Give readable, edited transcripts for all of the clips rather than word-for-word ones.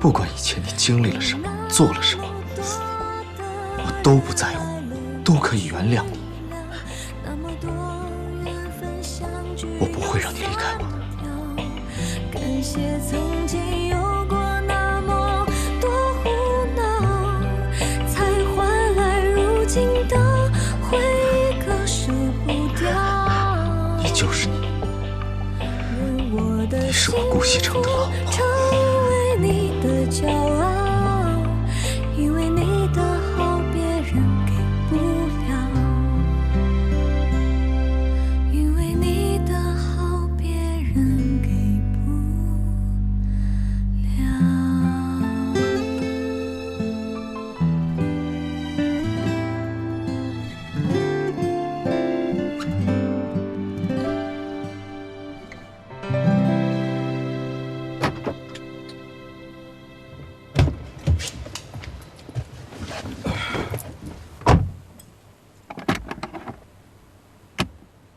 不管以前你经历了什么，做了什么，我都不在乎，都可以原谅你。我不会让你离开我的。感谢曾经有过那么多胡闹，才换来如今的回忆，割舍不掉。你就是你，你是我顾西城的老婆。成为你的骄傲，因为你的好别人给不了，因为你的好别人给不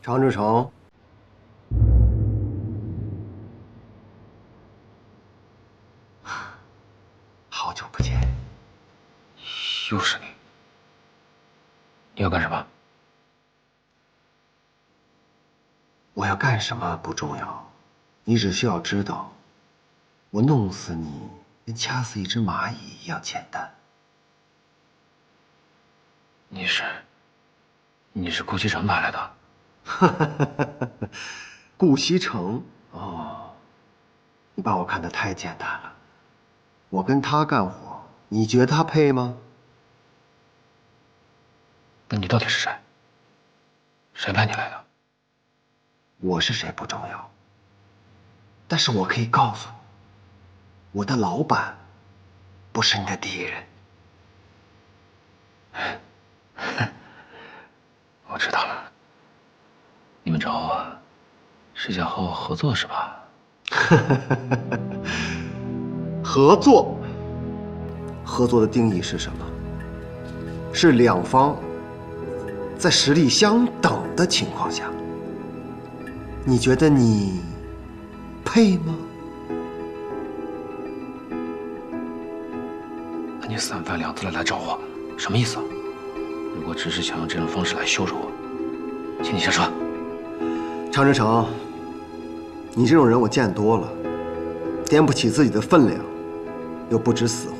常志成，好久不见。又是你，你要干什么？我要干什么不重要，你只需要知道，我弄死你跟掐死一只蚂蚁一样简单。你是顾西城派来的？顾西城，哦，你把我看得太简单了。我跟他干活，你觉得他配吗？那你到底是谁？谁派你来的？我是谁不重要，但是我可以告诉你，我的老板不是你的敌人。我知道了，你们找我是想和我合作是吧？合作，合作的定义是什么？是两方在实力相等的情况下。你觉得你配吗？那你三番两次的来找我，什么意思啊？如果只是想用这种方式来羞辱我，请你下车。常志成，你这种人我见多了，掂不起自己的分量，又不知死活。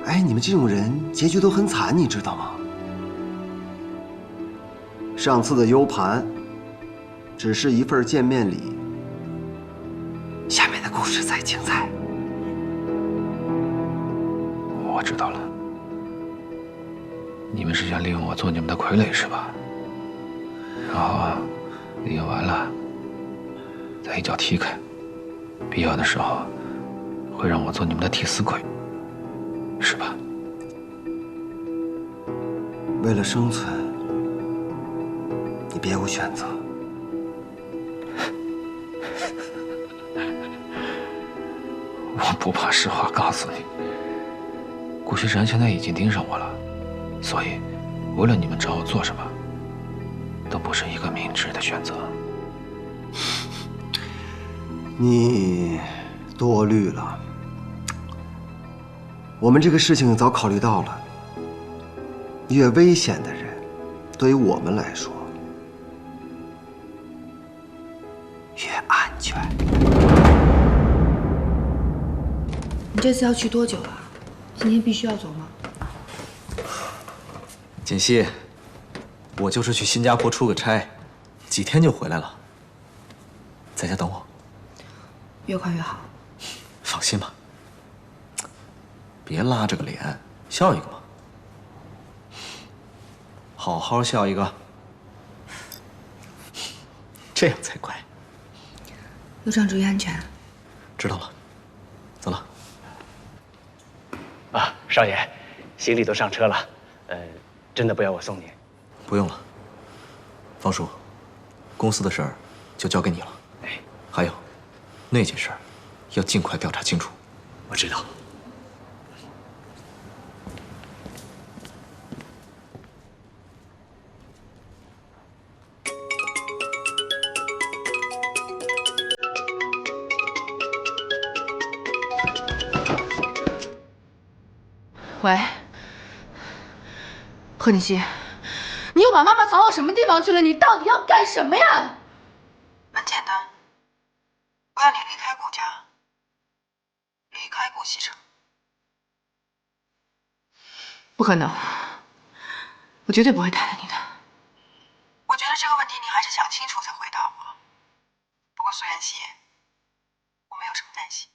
哎，你们这种人结局都很惨，你知道吗？上次的 U 盘只是一份见面礼，下面的故事才精彩。我知道了，你们是想利用我做你们的傀儡是吧？然后利用完了，再一脚踢开，必要的时候会让我做你们的替死鬼，是吧？为了生存，你别无选择。我不怕实话告诉你，顾学山现在已经盯上我了，所以无论你们找我做什么，都不是一个明智的选择。你多虑了，我们这个事情早考虑到了，越危险的人，对于我们来说越安全。你这次要去多久啊？今天必须要走吗？锦溪，我就是去新加坡出个差，几天就回来了。在家等我。越快越好。放心吧，别拉着个脸，笑一个嘛。好好笑一个，这样才乖。路上注意安全。知道了，走了。啊，少爷，行李都上车了，真的不要我送您？不用了，方叔，公司的事儿就交给你了。哎，还有，那件事儿要尽快调查清楚。我知道。喂，贺锦熙，你又把妈妈藏到什么地方去了？你到底要干什么呀？很简单，我要你离开顾家，离开顾西城。不可能，我绝对不会带着你的。我觉得这个问题你还是想清楚再回答我。不过苏妍希，我没有什么担心。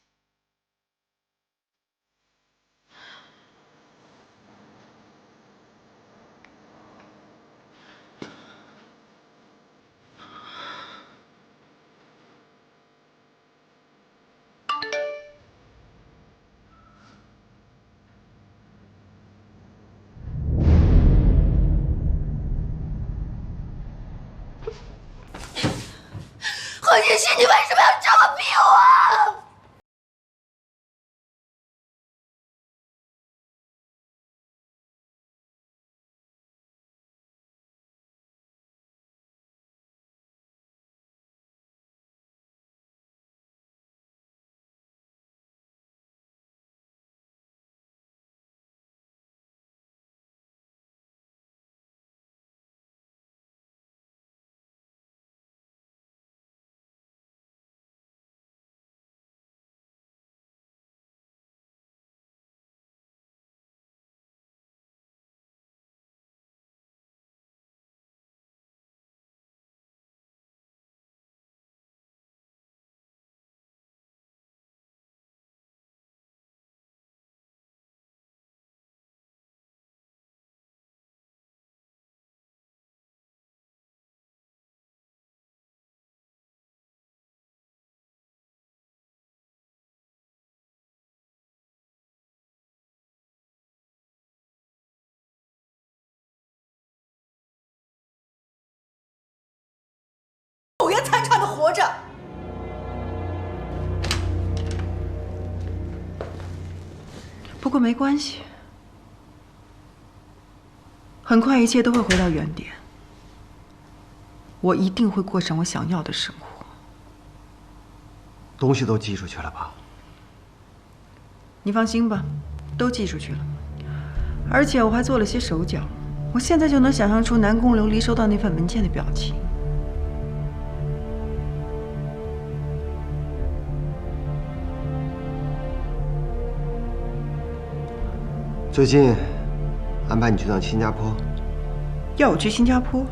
贺锦熙，你为什么要这么逼我？苟延残喘的活着。不过没关系，很快一切都会回到原点。我一定会过上我想要的生活。东西都寄出去了吧？你放心吧，都寄出去了。而且我还做了些手脚，我现在就能想象出南宫琉璃收到那份文件的表情。最近安排你去趟新加坡，要我去新加坡？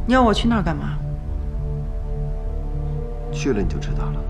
你要我去那儿干嘛？去了你就知道了。